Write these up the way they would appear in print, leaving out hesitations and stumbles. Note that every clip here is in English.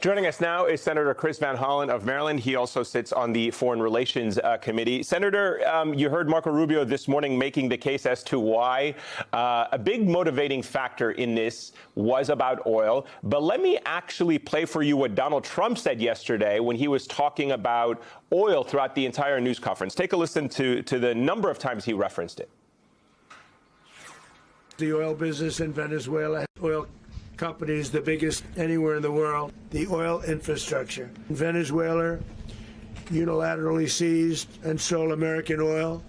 Joining us now is Senator Chris Van Hollen of Maryland. He also sits on the Foreign Relations Committee. Senator, you heard Marco Rubio this morning making the case as to why a big motivating factor in this was about oil. But let me actually play for you what Donald Trump said yesterday when he was talking about oil throughout the entire news conference. Take a listen to the number of times he referenced it. The oil business in Venezuela, oil companies, the biggest anywhere in the world, the oil infrastructure. Venezuela unilaterally seized and sold American oil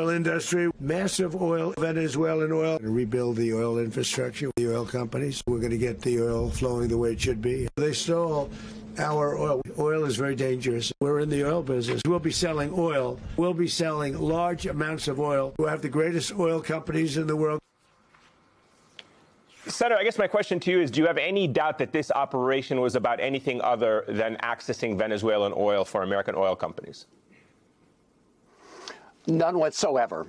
industry, massive oil, Venezuelan oil, to rebuild the oil infrastructure, the oil companies. We're going to get the oil flowing the way it should be. They stole our oil. Oil is very dangerous. We're in the oil business. We'll be selling oil. We'll be selling large amounts of oil. We'll have the greatest oil companies in the world. Senator, I guess my question to you is, do you have any doubt that this operation was about anything other than accessing Venezuelan oil for American oil companies? None whatsoever.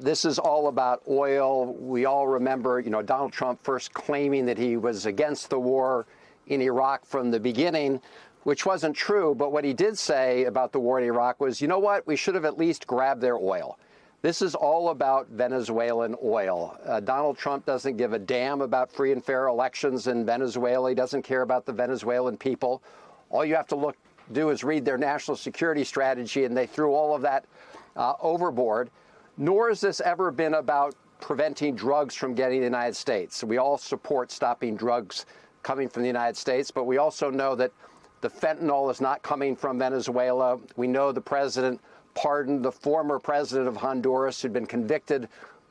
This is all about oil. We all remember, Donald Trump first claiming that he was against the war in Iraq from the beginning, which wasn't true. But what he did say about the war in Iraq was, you know what, we should have at least grabbed their oil. This is all about Venezuelan oil. Donald Trump doesn't give a damn about free and fair elections in Venezuela. He doesn't care about the Venezuelan people. All you have to do is read their national security strategy, and they threw all of that overboard. Nor has this ever been about preventing drugs from getting to the United States. We all support stopping drugs coming from the United States, but we also know that the fentanyl is not coming from Venezuela. We know the president pardoned the former president of Honduras who'd been convicted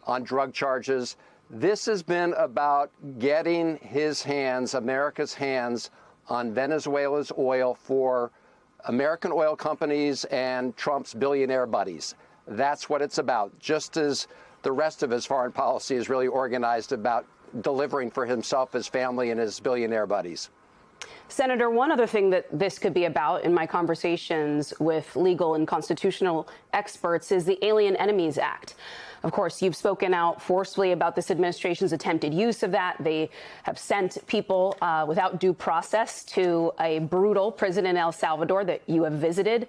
on drug charges. This has been about getting his hands, America's hands, on Venezuela's oil for American oil companies and Trump's billionaire buddies. That's what it's about, just as the rest of his foreign policy is really organized about delivering for himself, his family, and his billionaire buddies. Senator, one other thing that this could be about in my conversations with legal and constitutional experts is the Alien Enemies Act. Of course, you've spoken out forcefully about this administration's attempted use of that. They have sent people without due process to a brutal prison in El Salvador that you have visited.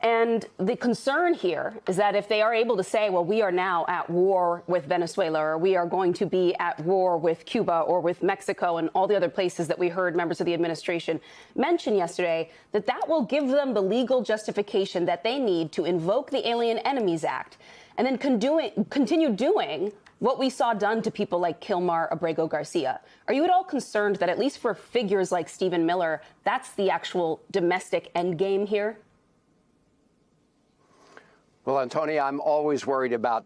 And the concern here is that if they are able to say, well, we are now at war with Venezuela, or we are going to be at war with Cuba or with Mexico and all the other places that we heard members of the administration mention yesterday, that will give them the legal justification that they need to invoke the Alien Enemies Act and then continue doing what we saw done to people like Kilmar Abrego Garcia. Are you at all concerned that, at least for figures like Stephen Miller, that's the actual domestic endgame here? Well, Antonia, I'm always worried about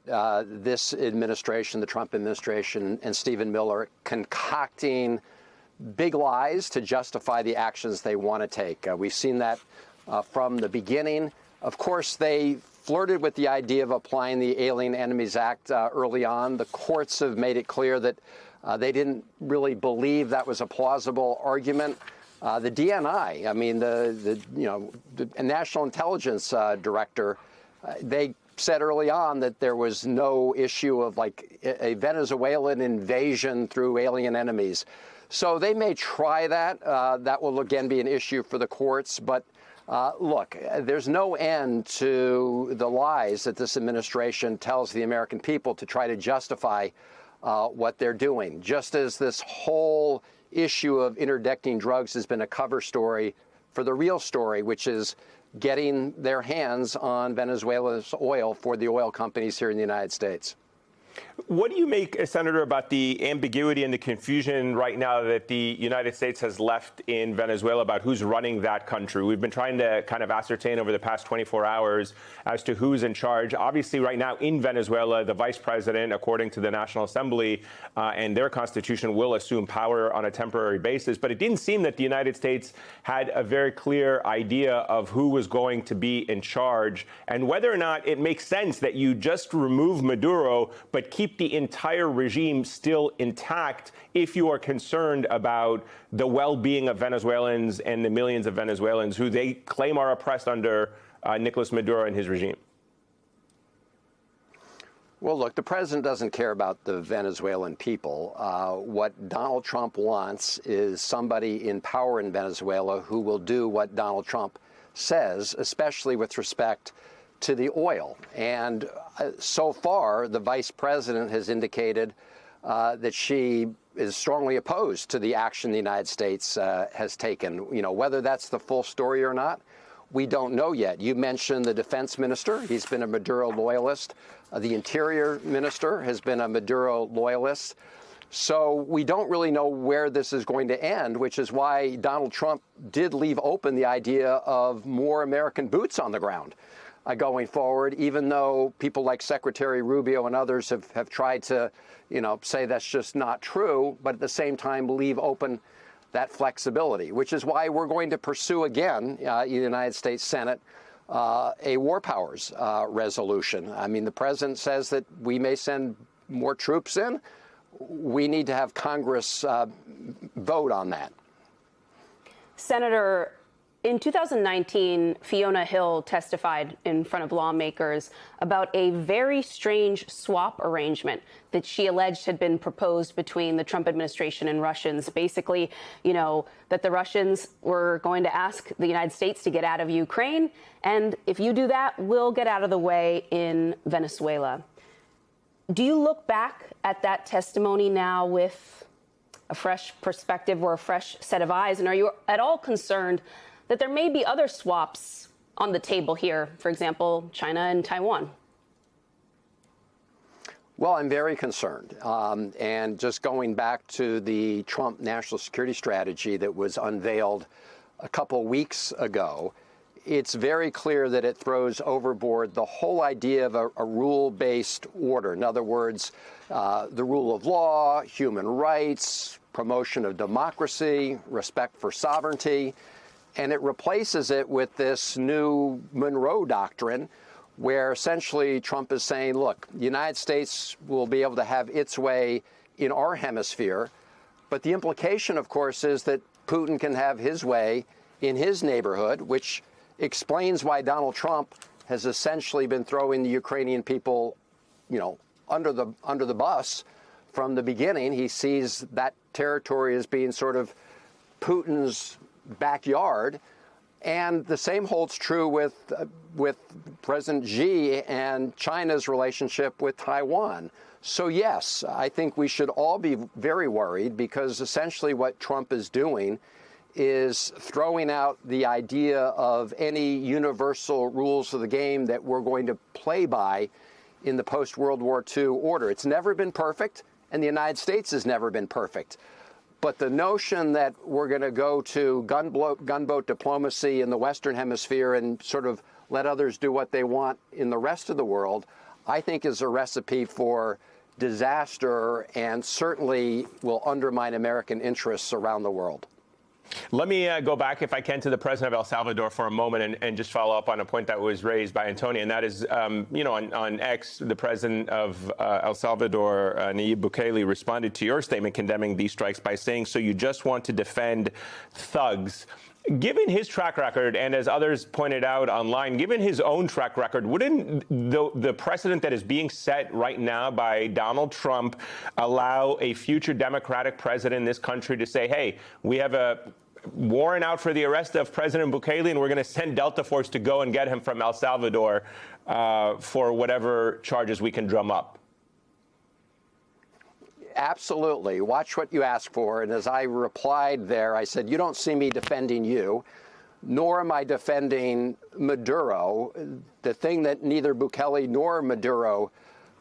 this administration, the Trump administration, and Stephen Miller concocting big lies to justify the actions they want to take. We've seen that from the beginning. Of course, they flirted with the idea of applying the Alien Enemies Act early on. The courts have made it clear that they didn't really believe that was a plausible argument. The DNI, I mean, the National Intelligence Director, they said early on that there was no issue of like a Venezuelan invasion through alien enemies. So they may try that. That will again be an issue for the courts. But look, there's no end to the lies that this administration tells the American people to try to justify what they're doing. Just as this whole issue of interdicting drugs has been a cover story for the real story, which is getting their hands on Venezuela's oil for the oil companies here in the United States. What do you make, Senator, about the ambiguity and the confusion right now that the United States has left in Venezuela about who's running that country? We've been trying to kind of ascertain over the past 24 hours as to who's in charge. Obviously, right now in Venezuela, the vice president, according to the National Assembly and their constitution, will assume power on a temporary basis. But it didn't seem that the United States had a very clear idea of who was going to be in charge and whether or not it makes sense that you just remove Maduro but keep the entire regime still intact if you are concerned about the well-being of Venezuelans and the millions of Venezuelans who they claim are oppressed under Nicolas Maduro and his regime? Well, look, the president doesn't care about the Venezuelan people. What Donald Trump wants is somebody in power in Venezuela who will do what Donald Trump says, especially with respect to the oil. And so far, the vice president has indicated that she is strongly opposed to the action the United States has taken. You know, whether that's the full story or not, we don't know yet. You mentioned the defense minister. He's been a Maduro loyalist. The interior minister has been a Maduro loyalist. So we don't really know where this is going to end, which is why Donald Trump did leave open the idea of more American boots on the ground going forward, even though people like Secretary Rubio and others have tried to, you know, say that's just not true, but at the same time leave open that flexibility, which is why we're going to pursue again in the United States Senate a war powers resolution. I mean, the president says that we may send more troops in. We need to have Congress vote on that. Senator, in 2019, Fiona Hill testified in front of lawmakers about a very strange swap arrangement that she alleged had been proposed between the Trump administration and Russians. Basically, you know, that the Russians were going to ask the United States to get out of Ukraine. And if you do that, we'll get out of the way in Venezuela. Do you look back at that testimony now with a fresh perspective or a fresh set of eyes? And are you at all concerned that there may be other swaps on the table here, for example, China and Taiwan? Well, I'm very concerned. And just going back to the Trump national security strategy that was unveiled a couple weeks ago, it's very clear that it throws overboard the whole idea of a rule-based order. In other words, the rule of law, human rights, promotion of democracy, respect for sovereignty. And it replaces it with this new Monroe Doctrine, where essentially Trump is saying, look, the United States will be able to have its way in our hemisphere. But the implication, of course, is that Putin can have his way in his neighborhood, which explains why Donald Trump has essentially been throwing the Ukrainian people, you know, under the bus from the beginning. He sees that territory as being sort of Putin's backyard. And the same holds true with President Xi and China's relationship with Taiwan. So, yes, I think we should all be very worried, because essentially what Trump is doing is throwing out the idea of any universal rules of the game that we're going to play by in the post-World War II order. It's never been perfect, and the United States has never been perfect. But the notion that we're going to go to gunboat diplomacy in the Western Hemisphere and sort of let others do what they want in the rest of the world, I think is a recipe for disaster and certainly will undermine American interests around the world. Let me go back, if I can, to the president of El Salvador for a moment and just follow up on a point that was raised by Antonio, and that is, you know, on X, the president of El Salvador, Nayib Bukele, responded to your statement condemning these strikes by saying, so you just want to defend thugs. Given his track record, and as others pointed out online, given his own track record, wouldn't the precedent that is being set right now by Donald Trump allow a future Democratic president in this country to say, hey, we have a warrant out for the arrest of President Bukele, and we're going to send Delta Force to go and get him from El Salvador for whatever charges we can drum up? Absolutely. Watch what you ask for. And as I replied there, I said, you don't see me defending you, nor am I defending Maduro. The thing that neither Bukele nor Maduro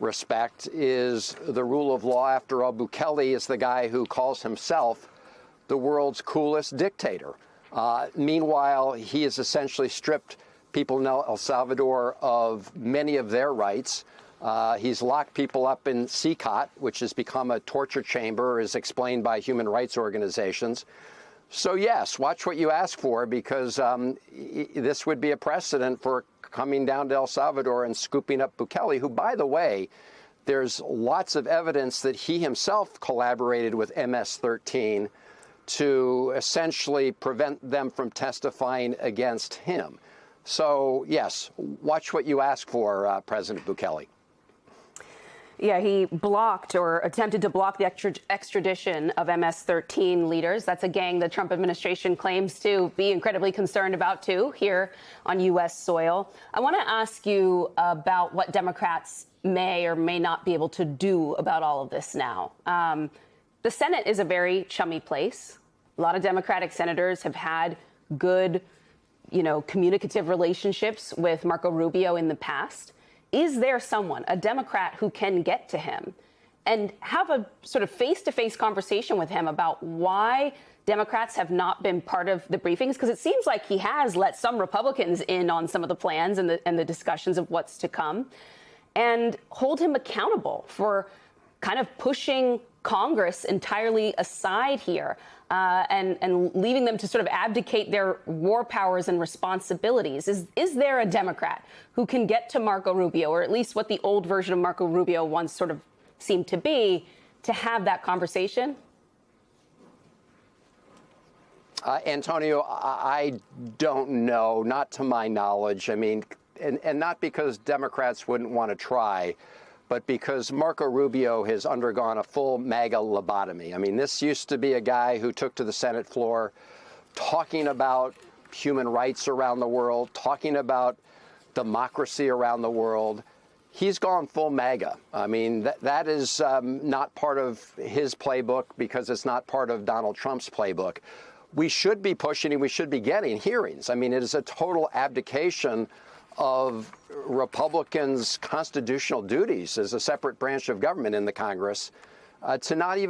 respect is the rule of law. After all, Bukele is the guy who calls himself the world's coolest dictator. Meanwhile, he has essentially stripped people in El Salvador of many of their rights. He's locked people up in CICOT, which has become a torture chamber, as explained by human rights organizations. So, yes, watch what you ask for, because this would be a precedent for coming down to El Salvador and scooping up Bukele, who, by the way, there's lots of evidence that he himself collaborated with MS-13 to essentially prevent them from testifying against him. So, yes, watch what you ask for, President Bukele. Yeah, he blocked or attempted to block the extradition of MS-13 leaders. That's a gang the Trump administration claims to be incredibly concerned about, too, here on U.S. soil. I want to ask you about what Democrats may or may not be able to do about all of this now. The Senate is a very chummy place. A lot of Democratic senators have had good, communicative relationships with Marco Rubio in the past. Is there someone, a Democrat, who can get to him and have a sort of face-to-face conversation with him about why Democrats have not been part of the briefings? Because it seems like he has let some Republicans in on some of the plans and the discussions of what's to come, and hold him accountable for kind of pushing Congress entirely aside here and leaving them to sort of abdicate their war powers and responsibilities. Is there a Democrat who can get to Marco Rubio, or at least what the old version of Marco Rubio once sort of seemed to be, to have that conversation? Antonio, I don't know, not to my knowledge. I mean, and not because Democrats wouldn't want to try, but because Marco Rubio has undergone a full MAGA lobotomy. I mean, this used to be a guy who took to the Senate floor talking about human rights around the world, talking about democracy around the world. He's gone full MAGA. I mean, that is not part of his playbook because it's not part of Donald Trump's playbook. We should be pushing and we should be getting hearings. I mean, it is a total abdication of Republicans' constitutional duties as a separate branch of government in the Congress to not even